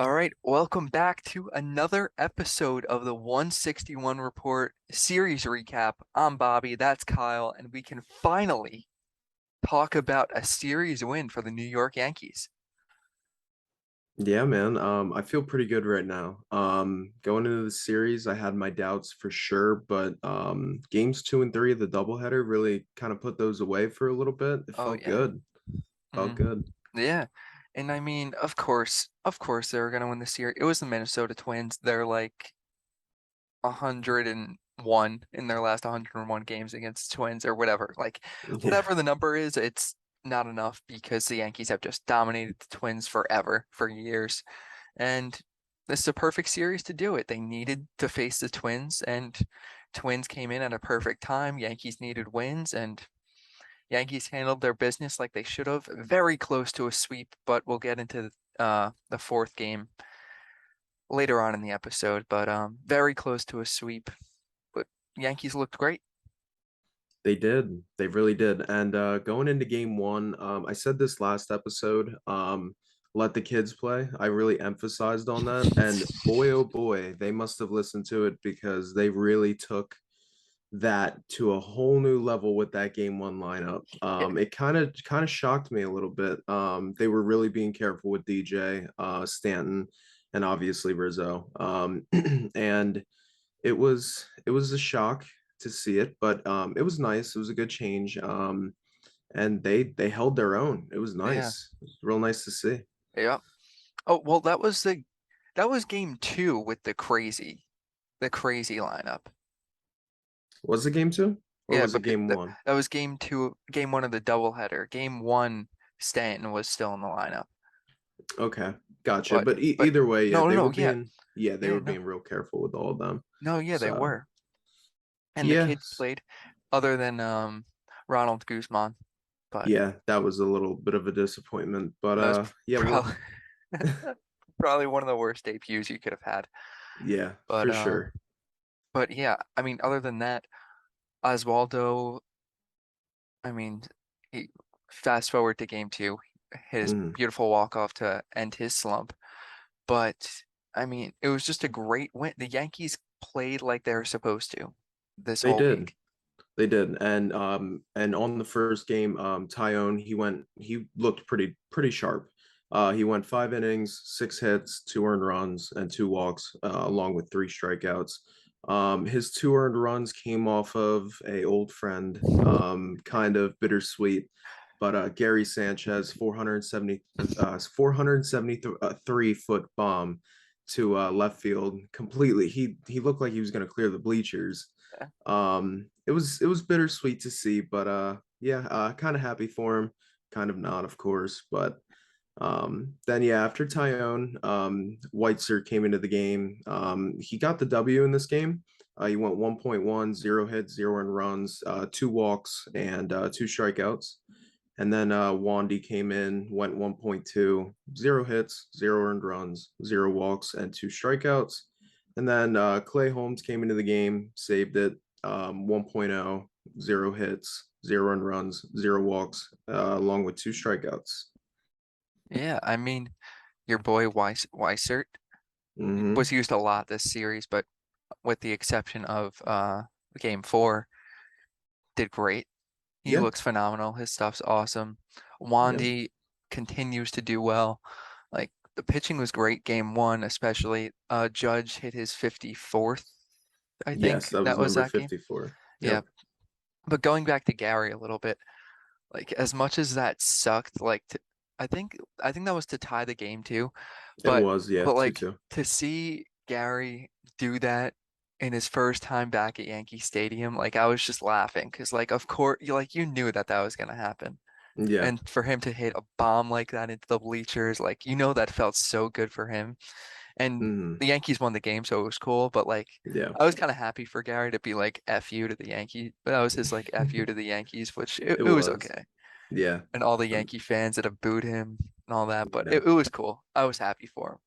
All right, welcome back to another episode of the 161 Report series recap. I'm Bobby, that's Kyle, and we can finally talk about a series win for the New York Yankees. Yeah, man. I feel pretty good right now. Going into the series, I had my doubts for sure, but games two and three of the doubleheader really kind of put those away for a little bit. It Oh felt yeah. good. Felt hmm good. Yeah. And I mean, of course they were gonna win the series. It was the Minnesota Twins. They're like 101 in their last 101 games against Twins or whatever. Like Yeah, whatever the number is, it's not enough because the Yankees have just dominated the Twins forever, for years. And this is a perfect series to do it. They needed to face the Twins, and Twins came in at a perfect time. Yankees needed wins, and Yankees handled their business like they should have. Very close to a sweep, but we'll get into the fourth game later on in the episode. But very close to a sweep. But Yankees looked great. they did. They really did. And going into game one, I said this last episode, let the kids play. I really emphasized on that. And boy, oh boy, they must have listened to it because they really took that to a whole new level with that game one lineup. Yeah, It kind of shocked me a little bit. They were really being careful with DJ, Stanton, and obviously Rizzo. And it was a shock to see it, but it was nice. It was a good change. And they held their own. It was yeah, nice. It was real nice to see. yeah. Oh well, that was game two with the crazy lineup. Was it game two or Yeah, was but it game one? that was game two, game one of the doubleheader. Game one, Stanton was still in the lineup. Okay, gotcha. But But but either way, yeah, no, no, they were no, yeah, being yeah, they yeah, were no, being real careful with all of them. no, yeah, they So were. And the yeah, kids played other than Ronald Guzman, but yeah, that was a little bit of a disappointment. But that was yeah, well, probably probably one of the worst debuts you could have had. yeah, But for sure. yeah, I mean, other than that, Oswaldo, I mean, he fast forward to game two, his Mm, beautiful walk off to end his slump. But I mean, it was just a great win. The Yankees played like they were supposed to this they whole did. week. They did. And on the first game, Tyone, he looked pretty sharp. He went 5 innings, 6 hits, 2 earned runs, and 2 walks, along with 3 strikeouts. His 2 earned runs came off of a old friend, kind of bittersweet. But Gary Sanchez, 473 foot bomb to left field, completely. He looked like he was going to clear the bleachers. Yeah. It was bittersweet to see, but yeah, kind of happy for him, kind of not, of course. But then yeah, after Tyone, Whiteser came into the game. He got the W in this game. He went 1.1, 0 hits, 0 earned runs, 2 walks, and 2 strikeouts. And then Wandy came in, went 1.2, 0 hits, 0 earned runs, 0 walks, and 2 strikeouts. And then Clay Holmes came into the game, saved it, 1.0, 0 hits, 0 earned runs, 0 walks, along with 2 strikeouts. Yeah, I mean, your boy Weissert Hmm. was used a lot this series, but with the exception of game four, did great. He Yeah, looks phenomenal. His stuff's awesome. yeah. Wandy continues to do well. Like the pitching was great game one, especially. Judge hit his 54th, I Yes, think. that That was was number that game. 54. Yeah. Yep, But going back to Gary a little bit, like as much as that sucked, I think that was to tie the game too. it But was. Yeah, but two like two. to see Gary do that in his first time back at Yankee Stadium, like I was just laughing because like of course you knew that was gonna happen. Yeah. And for him to hit a bomb like that into the bleachers, like that felt so good for him. And Hmm. the Yankees won the game, so it was cool. But like, Yeah. I was kind of happy for Gary to be like "F you" to the Yankees. But that was his like "F you" to the Yankees, which it, It it was was. okay. Yeah. And all the Um, Yankee fans that have booed him and all that, but yeah. it was cool. I was happy for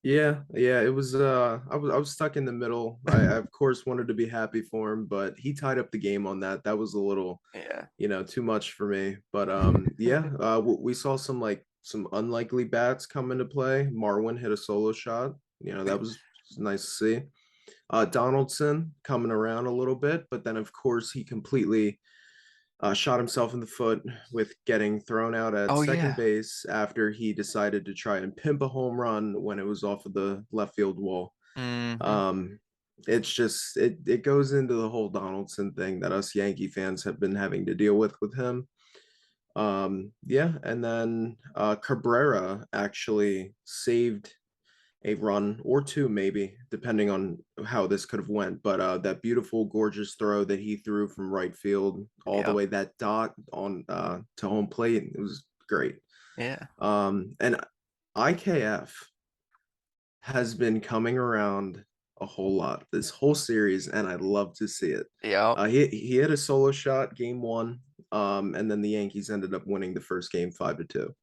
Yeah, yeah, it was I was stuck in the middle. I him. of course wanted to be happy for him, but he tied up the game on that. That was a little, Yeah. too much for me. But yeah, we saw some like some unlikely bats come into play. Marwin hit a solo shot. That was nice to see. Donaldson coming around a little bit, but then of course he completely shot himself in the foot with getting thrown out at Oh second yeah. base after he decided to try and pimp a home run when it was off of the left field wall. Hmm. Um, it's just it goes into the whole Donaldson thing that us Yankee fans have been having to deal with him. Yeah, and then Cabrera actually saved a run or two, maybe, depending on how this could have went. But that beautiful, gorgeous throw that he threw from right field all the Yep. way that dot on to home plate, it was great. Yeah. And IKF has been coming around a whole lot this whole series, and I love to see it. Yep. He hit a solo shot game one, and then the Yankees ended up winning the first game 5-2.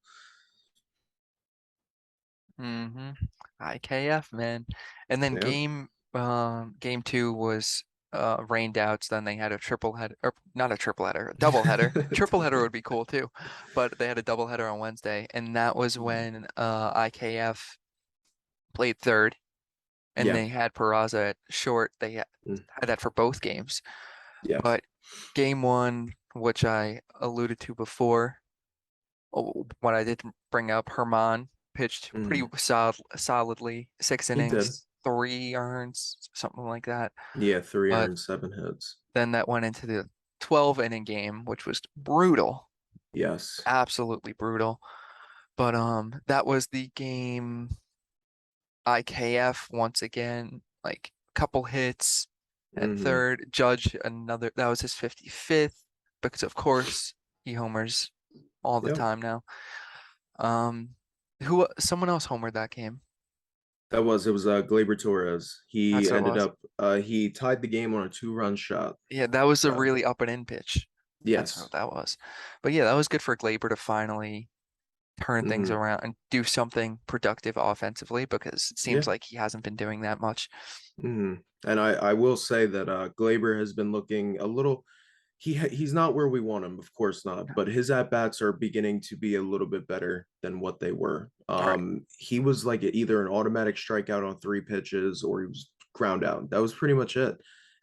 Hmm. IKF, man. And then Yeah. game two was rained out, so then they had a triple header, or not a triple header, a double header. Triple header would be cool too. But they had a double header on Wednesday, and that was when IKF played third and Yeah. they had Peraza at short. They Mm. had that for both games. Yeah. But game one, which I alluded to before, when I did bring up, Herman pitched pretty Mm. solidly, six He did. innings, three earns, something like that. Yeah, three But earned, 7 hits. then that went into the 12 inning game, which was brutal, Yes. absolutely brutal. But that was the game. IKF once again, like a couple hits at Hmm. third. Judge another, that was his 55th because of course he homers all the Yep. time now. Um, who someone else homered that game. It was Gleyber Torres. That's He what it ended was. up he tied the game on a 2-run shot. Yeah, that was a Uh, really up and in pitch. That's what yes. that was. But yeah, that was good for Glaber to finally turn things Hmm. around and do something productive offensively because it seems Yeah. like he hasn't been doing that much. Hmm. And I will say that Glaber has been looking a little. He's not where we want him, of course not. But his at bats are beginning to be a little bit better than what they were. All right. He was like either an automatic strikeout on 3 pitches or he was ground out. That was pretty much it.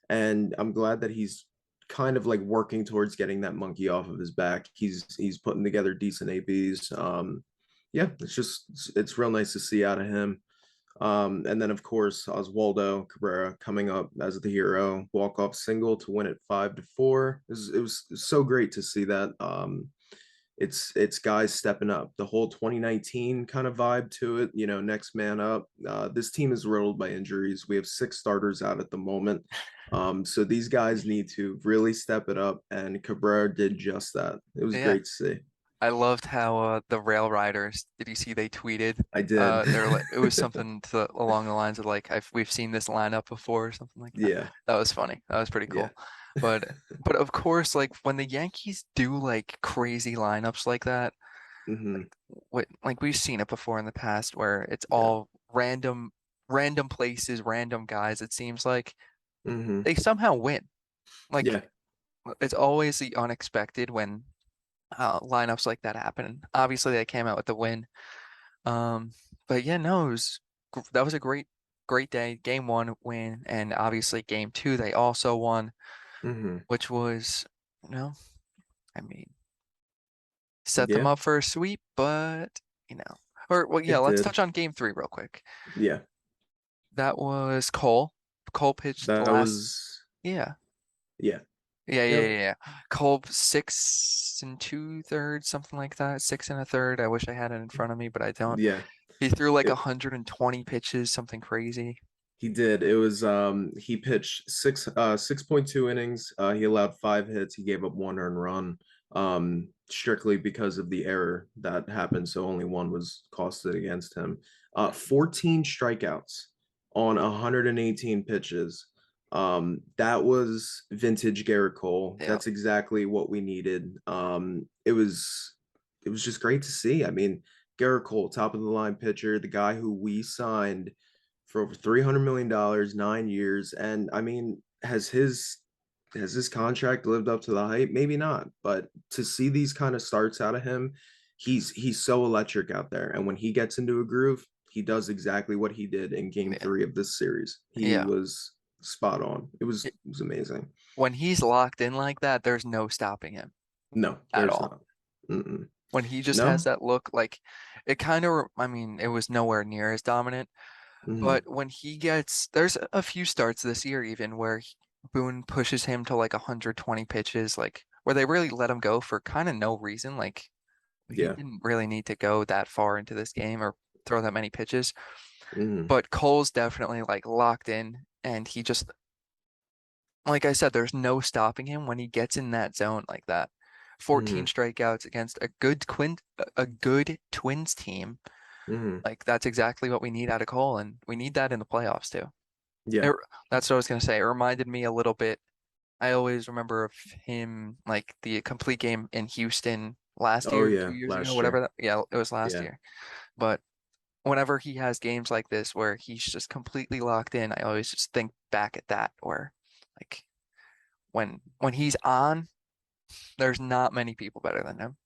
And I'm glad that he's kind of like working towards getting that monkey off of his back. He's putting together decent ABs. Yeah, it's real nice to see out of him. And then, of course, Oswaldo Cabrera coming up as the hero, walk-off single to win it 5-4. It was so great to see that. It's guys stepping up. The whole 2019 kind of vibe to it, next man up. This team is riddled by injuries. We have 6 starters out at the moment. So these guys need to really step it up, and Cabrera did just that. It was Yeah. great to see. I loved how the Rail Riders, did you see they tweeted? I did. They're like it was something along the lines of like we've seen this lineup before or something like that. Yeah, That was funny. That was pretty yeah. cool. But but of course, like when the Yankees do like crazy lineups like that, Hmm. like what like we've seen it before in the past where it's Yeah. all random places, random guys, it seems like Hmm. they somehow win. Like Yeah. it's always the unexpected when lineups like that happen. Obviously, they came out with the win. Um, but yeah, no, that was a great day. Game one win, and obviously game two they also won, Hmm. which was, you know, I mean, set them Yeah, up for a sweep, but or well, yeah, it let's did. touch on game three real quick. Yeah, That was Cole. Cole pitched the that last, was, yeah. yeah. Yeah, yeah, Yep. yeah, yeah. Cole 6 2/3, something like that. 6 1/3. I wish I had it in front of me, but I don't. Yeah. He threw like It, 120 pitches, something crazy. he did. It was he pitched 6.2 innings. He allowed 5 hits. He gave up 1 earned run. Strictly because of the error that happened. So only one was costed against him. 14 strikeouts on 118 pitches. That was vintage Garrett Cole. Yeah, That's exactly what we needed. It was just great to see. I mean, Garrett Cole, top of the line pitcher, the guy who we signed for over $300 million, 9 years. And I mean, has his contract lived up to the hype? Maybe not, but to see these kind of starts out of him, he's so electric out there. And when he gets into a groove, he does exactly what he did in game Yeah, 3 of this series. He yeah. was spot on. It was It- it was amazing. When he's locked in like that, there's no stopping him No, at there's all. not. Mm-mm. When he just has No. that look, like it kind of, I mean, it was nowhere near as dominant, Hmm. but when he gets, there's a few starts this year even where Boone pushes him to like 120 pitches, like where they really let him go for kind of no reason. Like he Yeah. didn't really need to go that far into this game or throw that many pitches. Hmm. But Cole's definitely like locked in, and he just, like I said, there's no stopping him when he gets in that zone like that. 14 Hmm. strikeouts against a good Twins team. Hmm. Like that's exactly what we need out of Cole, and we need that in the playoffs too. Yeah. It, that's what I was gonna say. It reminded me a little bit. I always remember of him like the complete game in Houston last Oh year, yeah, 2 years ago, last whatever year. that. Yeah, it was last Yeah. year. But whenever he has games like this where he's just completely locked in, I always just think back at that, where like when he's on, there's not many people better than him.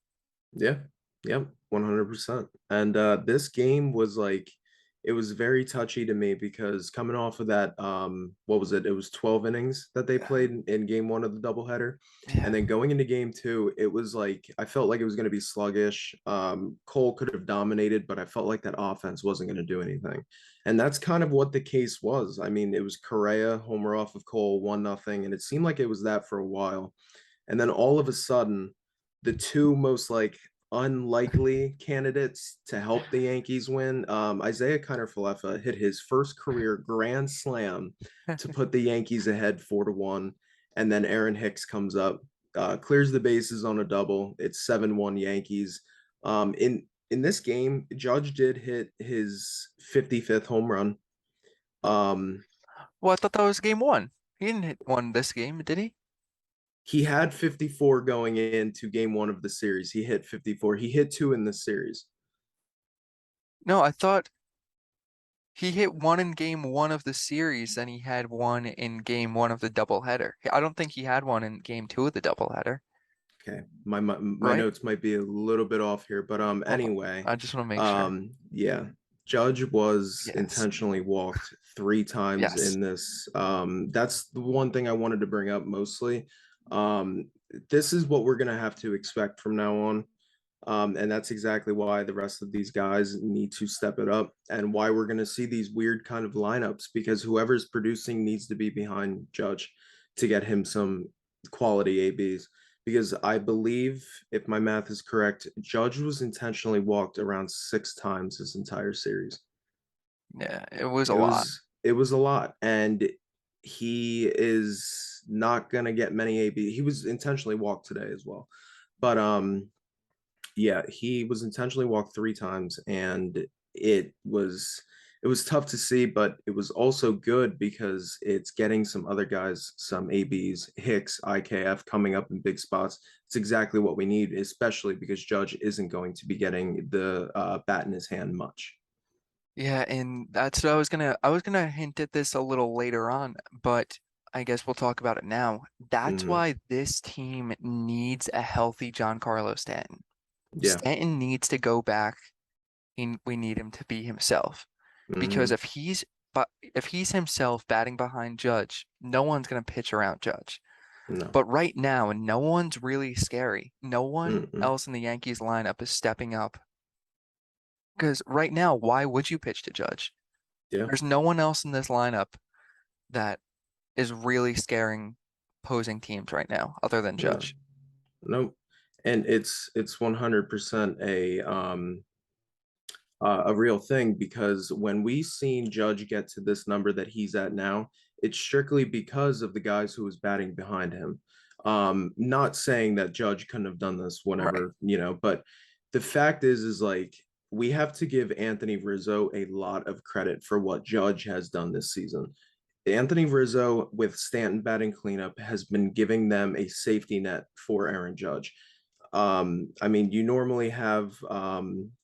Yeah. Yep. 100%. And this game was like it was very touchy to me because coming off of that what was it? It was 12 innings that they Yeah, played in game 1 of the doubleheader. And yeah, then going into game 2, it was like I felt like it was going to be sluggish. Cole could have dominated, but I felt like that offense wasn't going to do anything. And that's kind of what the case was. I mean, it was Correa homer off of Cole 1-0, and it seemed like it was that for a while. And then all of a sudden, the two most like unlikely candidates to help the Yankees win, Isaiah Kiner-Falefa hit his first career grand slam to put the Yankees ahead 4-1, and then Aaron Hicks comes up, clears the bases on a double. It's 7-1 Yankees. In this game, Judge did hit his 55th home run. Um, Well, I thought that was game one. He didn't hit one this game, did he? he had 54 going into game 1 of the series. He hit 54. He hit 2 in the series. No, I thought he hit one in game one of the series, and he had one in game one of the doubleheader. I don't think he had one in game two of the doubleheader, Okay, my right? notes might be a little bit off here, but Okay. anyway, I just want to make sure. yeah, Judge was Yes. intentionally walked 3 times Yes. in this. That's the one thing I wanted to bring up mostly. Um, this is what we're gonna have to expect from now on. And that's exactly why the rest of these guys need to step it up and why we're going to see these weird kind of lineups because whoever's producing needs to be behind Judge to get him some quality ABs. Because I believe, if my math is correct, Judge was intentionally walked around 6 times this entire series. Yeah, it was a It lot. was it was a lot, and he is not gonna get many AB. He was intentionally walked today as well, but yeah, he was intentionally walked 3 times, and it was tough to see, but it was also good because it's getting some other guys some ABs, Hicks, IKF coming up in big spots. It's exactly what we need, especially because Judge isn't going to be getting the bat in his hand much. Yeah, and that's what I was gonna hint at this a little later on, but I guess we'll talk about it now. That's Hmm. why this team needs a healthy Giancarlo Stanton. Yeah. Stanton needs to go back. We need him to be himself. Because Hmm. if he's himself batting behind Judge, no one's gonna pitch around Judge. No. But right now, no one's really scary. No one Mm-mm. else in the Yankees lineup is stepping up. Because right now, why would you pitch to Judge? Yeah. There's no one else in this lineup that is really scaring opposing teams right now, other than No. Judge. No. And it's 100% a real thing because when we seen Judge get to this number that he's at now, it's strictly because of the guys who was batting behind him. Not saying that Judge couldn't have done this Right. whenever, but the fact is like we have to give Anthony Rizzo a lot of credit for what Judge has done this season. Anthony Rizzo with Stanton batting cleanup has been giving them a safety net for Aaron Judge. I mean, you normally have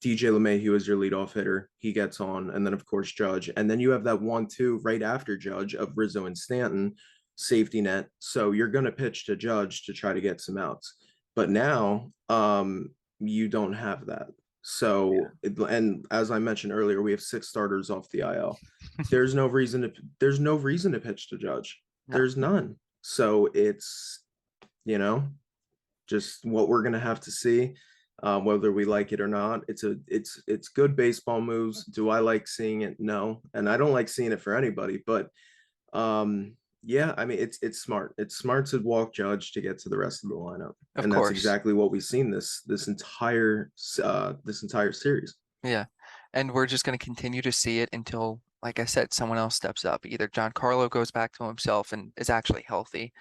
DJ LeMahieu as your leadoff hitter. He gets on, and then of course Judge, and then you have that 1-2 right after Judge of Rizzo and Stanton safety net. So you're going to pitch to Judge to try to get some outs. But now, you don't have that. Yeah. And as I mentioned earlier, we have six starters off the IL. There's no reason to pitch to Judge. No, There's none. So it's, you know, just what we're gonna have to see, whether we like it or not. It's good baseball moves. Do I like seeing it? No, and I don't like seeing it for anybody. But yeah, I mean it's smart. It's smart to walk Judge to get to the rest of the lineup, of and that's course. exactly what we've seen this entire series. Yeah. And we're just going to continue to see it until, like I said, someone else steps up. Either Giancarlo goes back to himself and is actually healthy.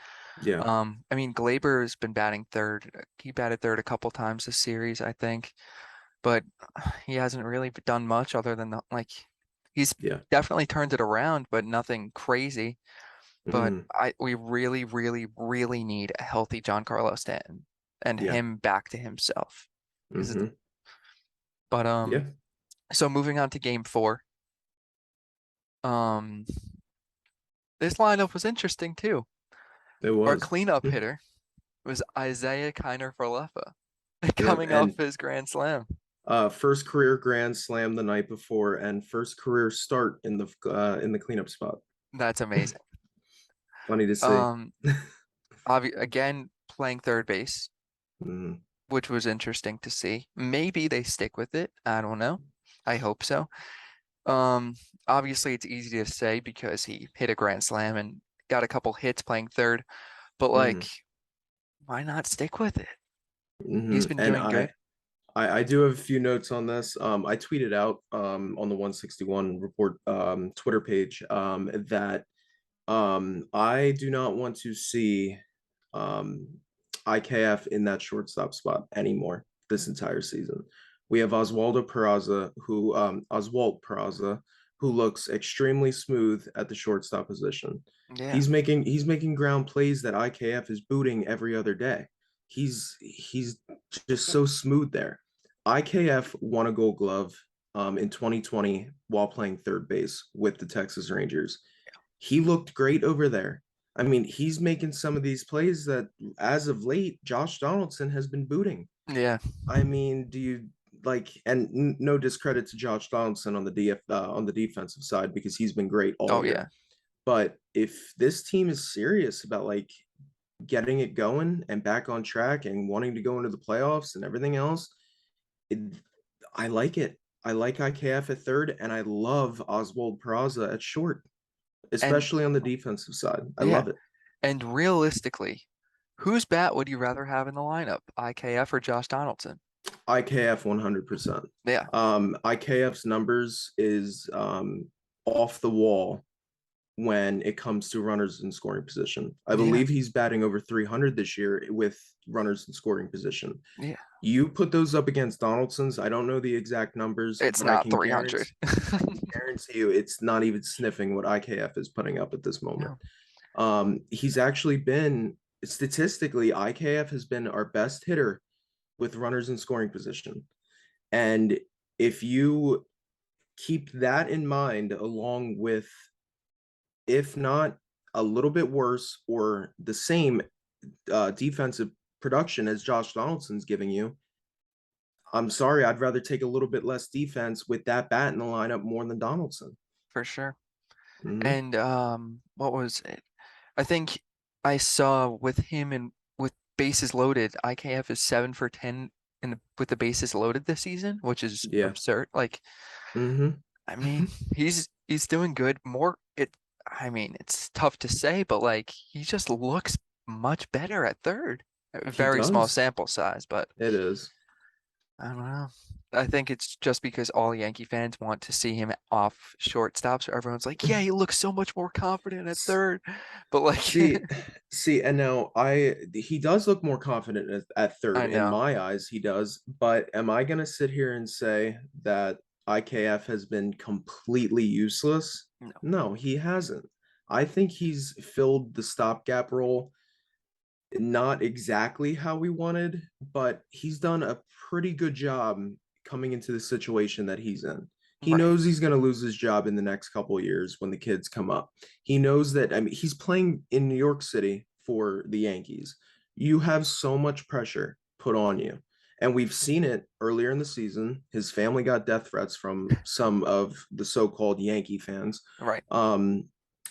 Yeah. I mean, Glaber has been batting third. He batted third a couple times this series, I think, but he hasn't really done much other than like he's Yeah. definitely turned it around, but nothing crazy. But Mhm. we really, really, really need a healthy Giancarlo Stanton and Yeah. him back to himself. Because Hmm. but Yeah. so moving on to game four. Um, this lineup was interesting too. It Our was. cleanup hitter was Isaiah Kiner Falefa, Yeah. coming off And his grand slam. first career grand slam the night before, and first career start in the cleanup spot. That's amazing. Funny to see. Um, again playing third base, Mhm. which was interesting to see. Maybe they stick with it. I don't know. I hope so. Um, Obviously it's easy to say because he hit a grand slam and got a couple hits playing third, but like, Mhm. why not stick with it? He's Mhm. been And doing I, good. I I do have a few notes on this. I tweeted out on the 161 report Twitter page that I do not want to see um, IKF in that shortstop spot anymore this entire season. We have Oswald Peraza, who looks extremely smooth at the shortstop position. Yeah. He's making ground plays that IKF is booting every other day. He's just so smooth there. IKF won a Gold Glove in 2020 while playing third base with the Texas Rangers. He looked great over there. I mean, he's making some of these plays that, as of late, Josh Donaldson has been booting. Yeah. I mean, do you like? And no discredit to Josh Donaldson on the defensive side because he's been great all Oh year. yeah. But if this team is serious about like getting it going and back on track and wanting to go into the playoffs and everything else, it, I like it. I like IKF at third, and I love Oswald Peraza at short, And especially on the defensive side. I yeah. love it. And realistically, whose bat would you rather have in the lineup? IKF or Josh Donaldson? IKF 100%. Yeah. IKF's numbers is off the wall when it comes to runners in scoring position. I Yeah. believe he's batting over 300 this year with runners in scoring position. Yeah. You put those up against Donaldson's. I don't know the exact numbers, It's but I not can 300. guarantee you it's not even sniffing what IKF is putting up at this moment. No, He's actually been statistically, IKF has been our best hitter with runners in scoring position. And if you keep that in mind, along with, if not a little bit worse or the same defensive production as Josh Donaldson's giving you, I'm sorry, I'd rather take a little bit less defense with that bat in the lineup more than Donaldson. for sure. Hmm. And what was it? I think I saw with him and with bases loaded, IKF is 7 for 10 with the bases loaded this season, which is Yeah. absurd. Like, Hmm. I mean, he's doing good. I mean, it's tough to say, but like he just looks much better at third. A He very small does. sample size, but It is. I don't know. I think it's just because all Yankee fans want to see him off shortstop, so everyone's like, "Yeah, he looks so much more confident at third." But like, See, and now he does look more confident at third I in know my eyes. He does, but am I gonna sit here and say that IKF has been completely useless? no, No, he hasn't. I think he's filled the stopgap role not exactly how we wanted, but he's done a pretty good job coming into the situation that he's in. He right? knows he's going to lose his job in the next couple of years when the kids come up. He knows that, I mean, he's playing in New York City for the Yankees. You have so much pressure put on you. And we've seen it earlier in the season. His family got death threats from some of the so-called Yankee fans. Right. Um,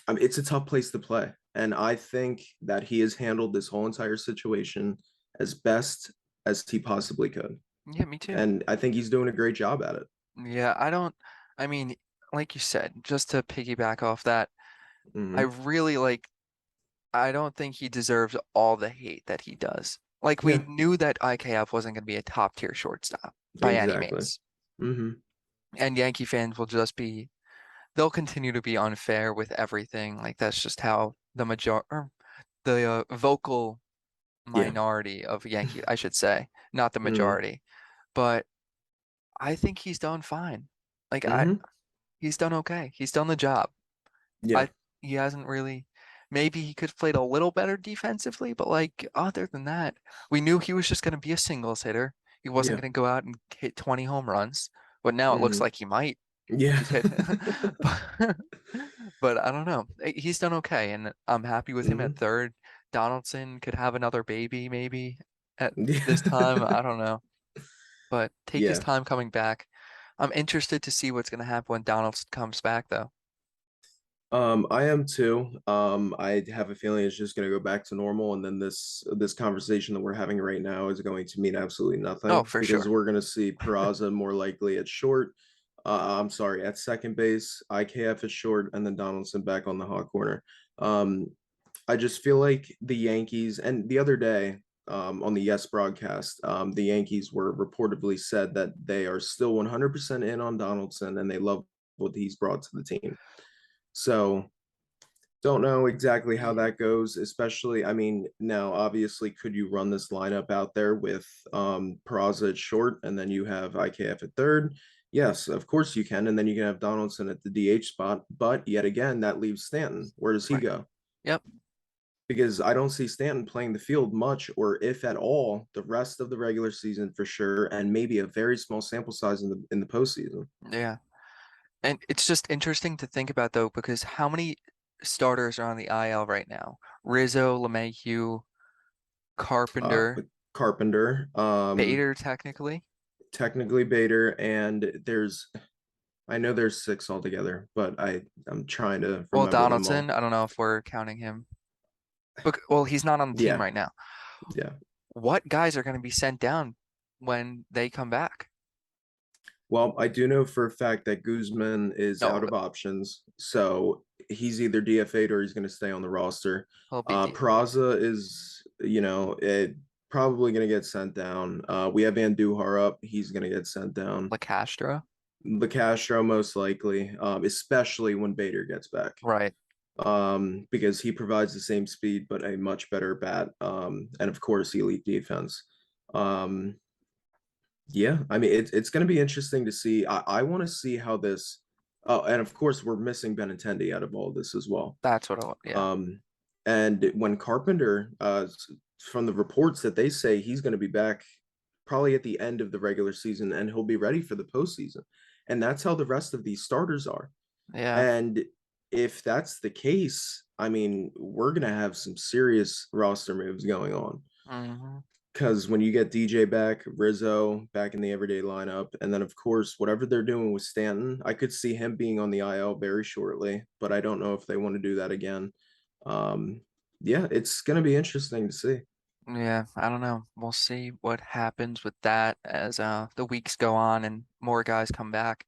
I mean, it's a tough place to play. And I think that he has handled this whole entire situation as best as he possibly could. Yeah, me too. And I think he's doing a great job at it. Yeah, I don't, I mean, like you said, just to piggyback off that, I Hmm. really like, I don't think he deserves all the hate that he does. Like, we Yeah, knew that IKF wasn't going to be a top tier shortstop by any exactly. means. Hmm. And Yankee fans will just be, they'll continue to be unfair with everything. Like, that's just how the vocal Yeah. minority of Yankee, I should say, not the Hmm. majority. But I think he's done fine. Like, Hmm. he's done okay. He's done the job. Yeah. I he hasn't really maybe he could have played a little better defensively, but like other than that, we knew he was just going to be a singles hitter. He wasn't Yeah. going to go out and hit 20 home runs, but now it looks Hmm. like he might. Yeah. He's hit but, but I don't know. He's done okay and I'm happy with him at Hmm. third. Donaldson could have another baby maybe at this time. Yeah. I don't know. But take his Yeah. time coming back. I'm interested to see what's going to happen when Donaldson comes back though. I am too. I have a feeling it's just going to go back to normal, and then this conversation that we're having right now is going to mean absolutely Oh, nothing for because sure. we're going to see Peraza more likely at short. I'm sorry, at second base, IKF at short, and then Donaldson back on the hot corner. Um, I just feel like the Yankees, and the other day, on the Yes broadcast, the Yankees were reportedly said that they are still 100% in on Donaldson, and they love what he's brought to the team. So don't know exactly how Yeah. that goes, especially, I mean, now obviously could you run this lineup out there with Peraza at short and then you have IKF at third? Yes, of course you can. And then you can have Donaldson at the DH spot. But yet again, that leaves Stanton. Where does he Right. go? Yep. Because I don't see Stanton playing the field much, or if at all, the rest of the regular season for sure, and maybe a very small sample size in the postseason. Yeah. And it's just interesting to think about though, because how many starters are on the IL right now? Rizzo, LeMahieu, Carpenter, But Carpenter, Bader technically. technically Bader, and I know there's six altogether, but I'm trying to Well, remember them Donaldson, all. I don't know if we're counting him. But well, he's not on the team Yeah, right now. yeah. What guys are going to be sent down when they come back? Well, I do know for a fact that Guzman is out No, of options, so he's either DFA'd or he's going to stay on the roster. he'll be DFA'd. Peraza is, probably going to get sent down. We have Andujar up; he's going to get sent down. LaCastro. Castro most likely, especially when Bader gets back. Right. Because he provides the same speed but a much better bat, and of course elite defense. Um, yeah, I mean it's going to be interesting to see. I want to see how this. Oh, and of course we're missing Benintendi out of all this as well. That's what yeah. Um, and when Carpenter, from the reports that they say he's going to be back probably at the end of the regular season and he'll be ready for the postseason, and that's how the rest of these starters are. Yeah. And if that's the case, I mean, we're going to have some serious roster moves going on. Hmm. Because when you get DJ back, Rizzo back in the everyday lineup, and then, of course, whatever they're doing with Stanton, I could see him being on the IL very shortly, but I don't know if they want to do that again. Um, yeah, it's going to be interesting to see. Yeah, I don't know. We'll see what happens with that as the weeks go on and more guys come back.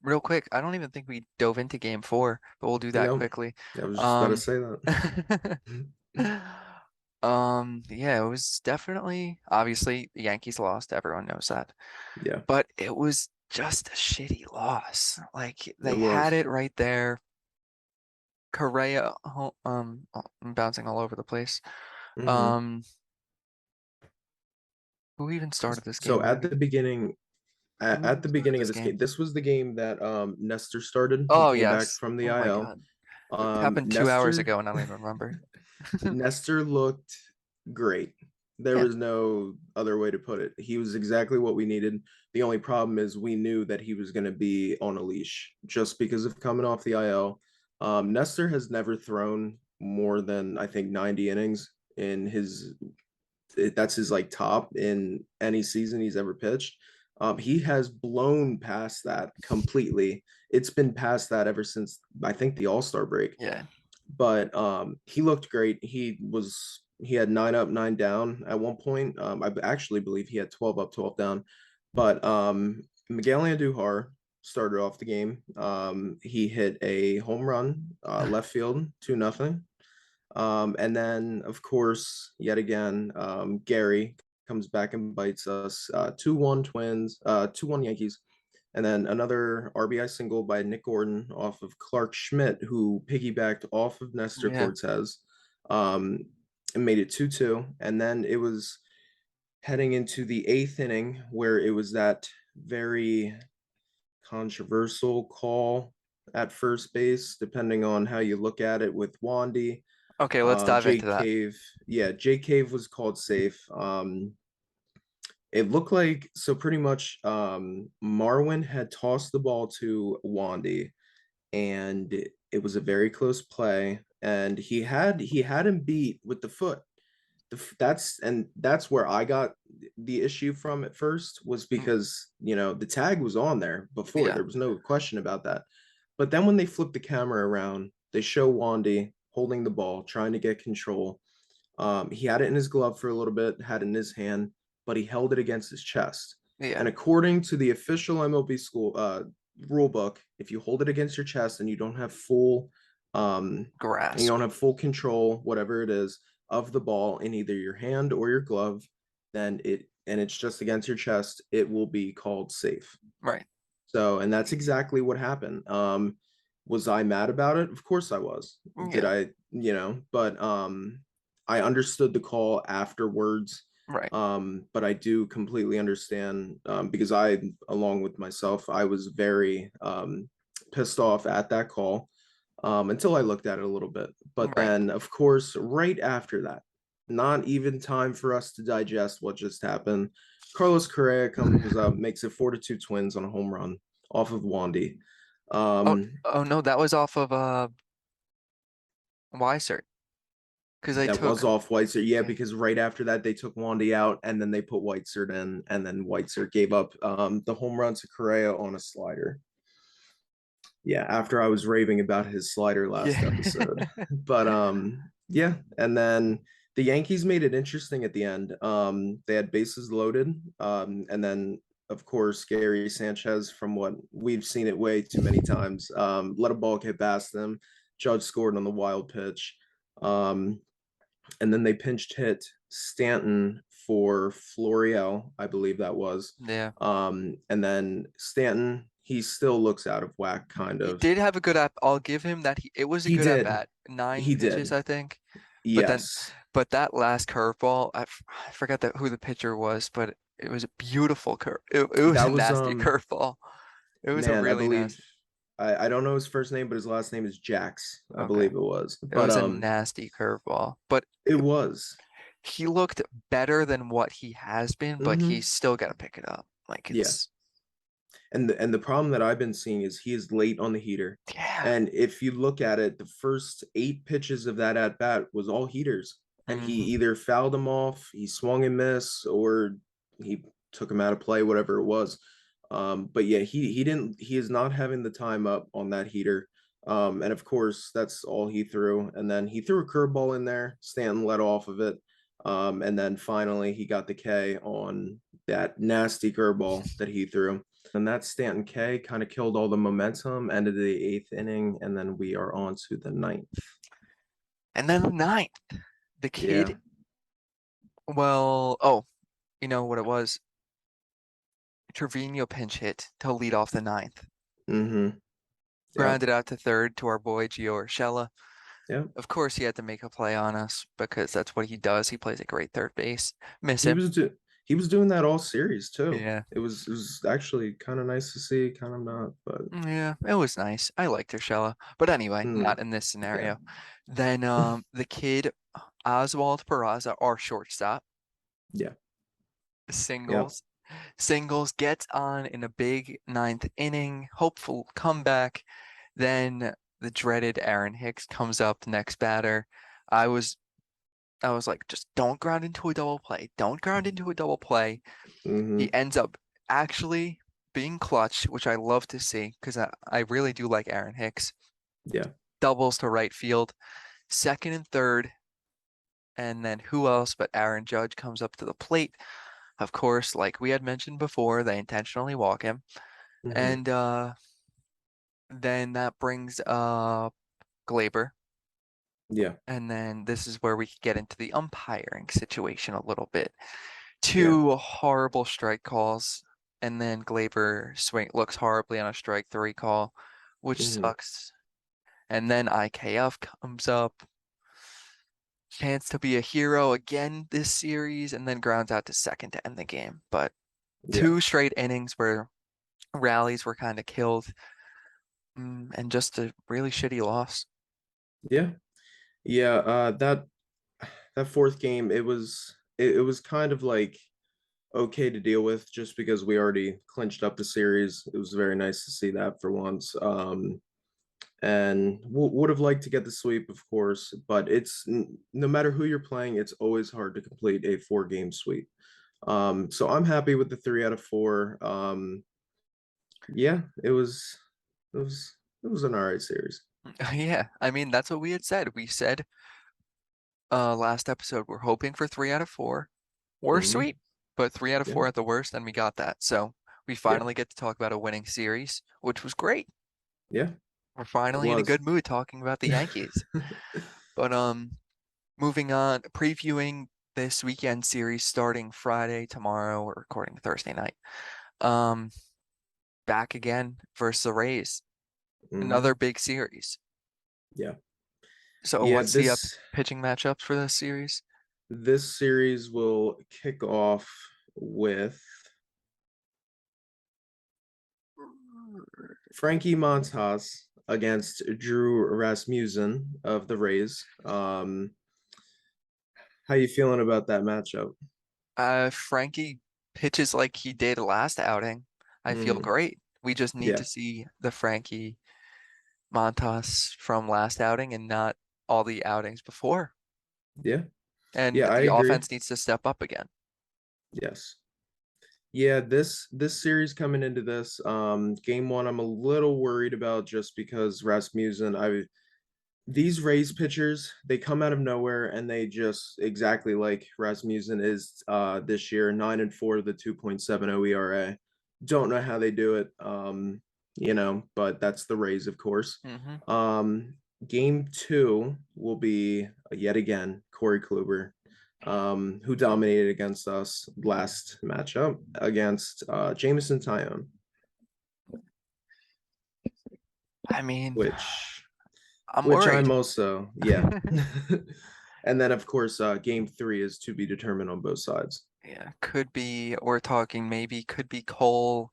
Real quick, I don't even think we dove into game four, but we'll do that No, quickly. I was just about to Um, say that. yeah, it was definitely obviously the Yankees lost, everyone knows that. Yeah, But it was just a shitty loss. Like it they had was. it right there. Correa, I'm bouncing all over the place. Hmm. Um, who even started this game So at already? the beginning, Who at even the started beginning of this this game, game? this was the game that Nestor started. He Oh came back yes. from the Oh my IL. God. It happened 2 hours Nestor ago and I don't even remember. Nestor looked great. There Yeah. was no other way to put it. He was exactly what we needed. The only problem is we knew that he was going to be on a leash just because of coming off the IL. Nestor has never thrown more than I think 90 innings in his that's his like top in any season he's ever pitched. He has blown past that completely. It's been past that ever since I think the All-Star break. Yeah. But he looked great. He had 9 up, 9 down at one point. I actually believe he had 12 up, 12 down. But Miguel Andujar started off the game. He hit a home run, left field, 2-0. And then, of course, yet again, Gary comes back and bites us. 2-1 Twins, 2-1 Yankees. And then another RBI single by Nick Gordon off of Clark Schmidt, who piggybacked off of Nestor Yeah. Cortez, um, and made it 2-2. And then it was heading into the eighth inning where it was that very controversial call at first base, depending on how you look at it with Wandy. Okay, let's dive into Jake that. Cave, yeah, Jake Cave was called safe. It looked like so pretty much Marwin had tossed the ball to Wandy, and it was a very close play, and he had him beat with the foot. That's where I got the issue from at first, was Mm, because the tag was on there before. yeah. There was no question about that. But then when they flip the camera around, they show Wandy holding the ball, trying to get control. He had it in his glove for a little bit, had it in his hand, but he held it against his chest. Yeah. And according to the official MLB school rule book, if you hold it against your chest and um, you Grasp. don't have full control, whatever it is, of the ball in either your hand or your glove, then it's just against your chest, it will be called safe. Right. So, and that's exactly what happened. Was I mad about it? Of course I was. Did Yeah. I, but I understood the call afterwards. Right. But I do completely understand because along with myself, I was very pissed off at that call until I looked at it a little bit. But Right. then, of course, right after that, not even time for us to digest what just happened. Carlos Correa comes up, makes it 4-2 Twins on a home run off of Wandy. Oh, Um, oh no, that was off of Weiser because I that was took off Whitesert, yeah, yeah. because right after that they took Wandy out and then they put Whitesert in, and then Whitesert gave up the home run to Correa on a slider. Yeah, after I was raving about his slider last Yeah. episode. But yeah, and then the Yankees made it interesting at the end. They had bases loaded. And then of course Gary Sanchez, from what we've seen it way too many times, let a ball get past them. Judge scored on the wild pitch. Um, and then they pinched hit Stanton for Florial, I believe that was. Yeah. And then Stanton, he still looks out of whack, kind He of. did have a good app. I'll give him that. It was a He good at did. bat. Nine He pitches, did. I think. But then, Yes. but that last curveball, I forgot who the pitcher was, but it was a beautiful curve. It was a That was nasty curveball. It was a man, I really believe nasty. I don't know his first name, but his last name is Jax, I Okay. believe it was. It But was a nasty curveball. But it was. he looked better than what he has been, but Mm-hmm. he's still got to pick it up. Like Yeah. it's, And the problem that I've been seeing is he is late on the heater. yeah. And if you look at it, the first 8 pitches of that at bat was all heaters. And he Hmm. either fouled them off, he swung and missed, or he took him out of play, whatever it was. But yeah, he is not having the time up on that heater. And of course, that's all he threw. And then he threw a curveball in there. Stanton let off of it. And then finally he got the K on that nasty curveball that he threw. And that Stanton K kind of killed all the momentum, ended the eighth inning, and then we are on to the ninth. And then the ninth, the Yeah. kid, well, oh, you know what it was? Trevino pinch hit to lead off the ninth. Mm-hmm. Yep. Grounded out to third to our boy Gio Urshela. Yep. Of course, he had to make a play on us because that's what he does. He plays a great third base. Miss He him. was do he was doing that all series too. Yeah. It was actually kind of nice to see, kind of not, but Yeah, it was nice. I liked Urshela. But anyway, not mm, in this yeah. scenario. Then the kid Oswald Peraza, our shortstop, Yeah. Yep. singles. Singles gets on in a big ninth inning, hopeful comeback. Then the dreaded Aaron Hicks comes up next batter. I was I was like, just don't ground into a double play. Don't ground into a double play. He Mm-hmm. ends up actually being clutch, which I love to see because I really do like Aaron Hicks. Yeah. Doubles to right field, second and third, and then who else but Aaron Judge comes up to the plate. Of course, like we had mentioned before, they intentionally walk him. Mm-hmm. And then that brings up Glaber. Yeah. And then this is where we get into the umpiring situation a little bit. Yeah. Two horrible strike calls, and then Glaber looks horribly on a strike three call, which Mm-hmm. sucks. And then IKF comes up, chance to be a hero again this series, and then grounds out to second to end the game. But Yeah. two straight innings where rallies were kind of killed, and just a really shitty loss. Yeah. Yeah. That fourth game, it was kind of like okay to deal with just because we already clinched up the series. It was very nice to see that for once. And would have liked to get the sweep, of course, but no matter who you're playing, it's always hard to complete a 4 game sweep. So I'm happy with the 3 out of 4. Yeah, it was it was an all right series. Yeah, I mean that's what we had said. We said last episode we're hoping for 3 out of 4 or Hmm. sweep, but 3 out of 4 Yeah, at the worst, and we got that. So we yeah, finally get to talk about a winning series, which was great. yeah. We're It finally in a was. good mood talking about the Yankees. But moving on, previewing this weekend series starting Friday, tomorrow. We're recording Thursday night. Um, Back again versus the Rays. Another Hmm. big series. Yeah, So yeah. what's the pitching matchups for this series? This series will kick off with Frankie Montas against Drew Rasmussen of the Rays. How you feeling about that matchup? Frankie pitches like he did last outing. I feel Mm, great. We just need to yeah, see the Frankie Montas from last outing and not all the outings before. yeah, And yeah. I the agree. offense needs to step up again. Yes. Yeah, this series coming into this game one, I'm a little worried about just because Rasmussen, I these Rays pitchers, they come out of nowhere and they just exactly like Rasmussen is this year, 9-4 the 2.70 ERA. Don't know how they do it. But that's the Rays, of course. Hmm. Game two will be yet again Corey Kluber, who dominated against us last matchup against Jameson Tyone, I mean, which I'm which worried. I'm also, yeah. And then of course game three is to be determined on both sides. Yeah, could be, we're talking maybe could be Cole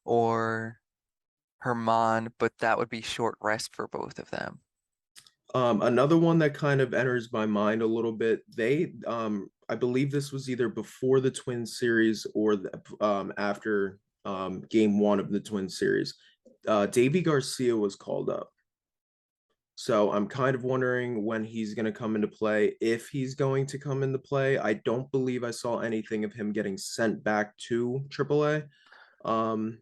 or Herman, but that would be short rest for both of them. Another one that kind of enters my mind a little bit, I believe this was either before the Twin series or after game one of the Twin series. Davy Garcia was called up. So I'm kind of wondering when he's going to come into play, if he's going to come into play. I don't believe I saw anything of him getting sent back to AAA. Um,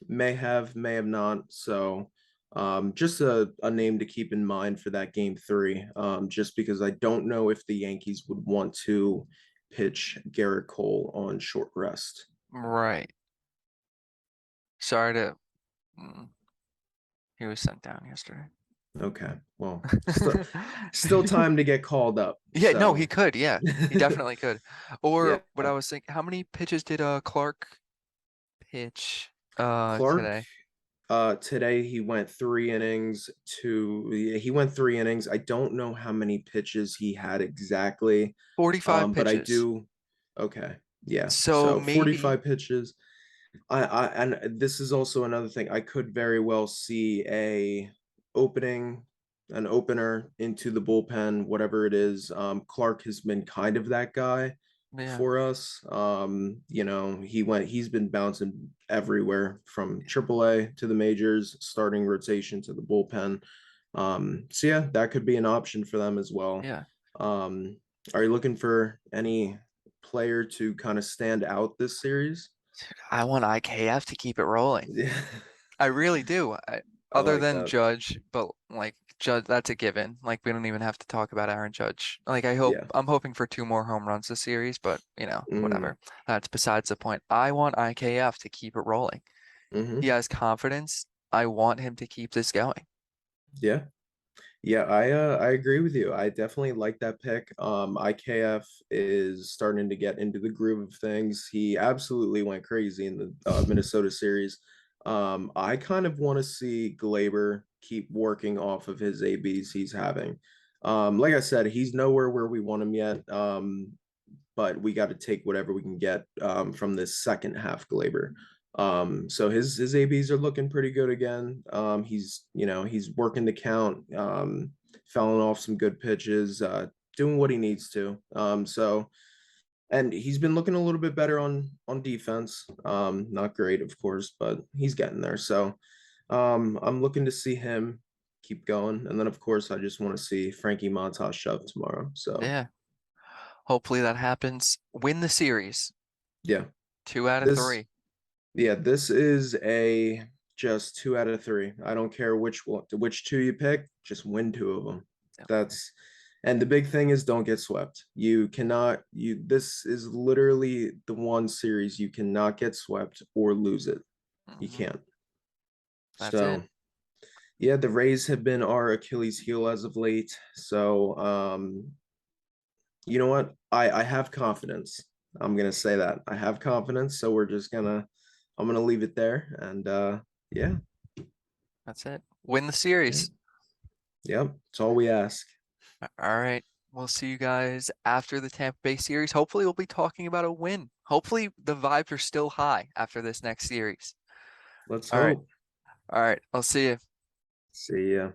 may have not. So just a name to keep in mind for that game three, just because I don't know if the Yankees would want to pitch Garrett Cole on short rest. Right. Sorry to, mm, he was sent down yesterday. Okay, well, still time to get called up. Yeah, no, he So could. Yeah, he definitely could. yeah, Or what I was thinking, how many pitches did Clark pitch Clark. today? Today he went 3 innings. He went 3 innings. I don't know how many pitches he had exactly. 45 But I pitches. do. Okay, yeah. So So maybe, 45 pitches. And this is also another thing. I could very well see opening, an opener into the bullpen, whatever it is. Clark has been kind of that guy yeah, for us. He's been bouncing everywhere from AAA to the majors, starting rotation to the bullpen. So yeah, that could be an option for them as well. yeah. Um, Are you looking for any player to kind of stand out this series? I want IKF to keep it rolling. Yeah, I really do. I Other like than that. Judge, but like Judge, that's a given. Like we don't even have to talk about Aaron Judge. Like Yeah. I'm hoping for two more home runs this series, but Mm, whatever. That's besides the point. I want IKF to keep it rolling. He hmm. has confidence. I want him to keep this going. Yeah. Yeah, I agree with you. I definitely like that pick. IKF is starting to get into the groove of things. He absolutely went crazy in the Minnesota series. I kind of want to see Glaber keep working off of his ABs he's having. Like I said, he's nowhere where we want him yet. But we got to take whatever we can get from this second half Glaber. So his ABs are looking pretty good again. He's working the count, fouling off some good pitches, doing what he needs to. And he's been looking a little bit better on defense. Not great, of course, but he's getting there. So I'm looking to see him keep going. And then of course I just want to see Frankie Montas shove tomorrow. So Yeah. Hopefully that happens. Win the series. yeah. 2 out of 3. This this is a just 2 out of 3. I don't care which two you pick, just win two of them. Yep. That's and the big thing is don't get swept. You cannot you this is literally the one series you cannot get swept or lose it. You Hmm. can't. That's it. So yeah, the Rays have been our Achilles heel as of late. So you know what? I have confidence. I'm gonna say that. I have confidence, so I'm gonna leave it there. And yeah, That's it. Win the yeah, series. yep. It's all we ask. All right. We'll see you guys after the Tampa Bay series. Hopefully, we'll be talking about a win. Hopefully, the vibes are still high after this next series. Let's All right. hope. All right. I'll see you. See ya.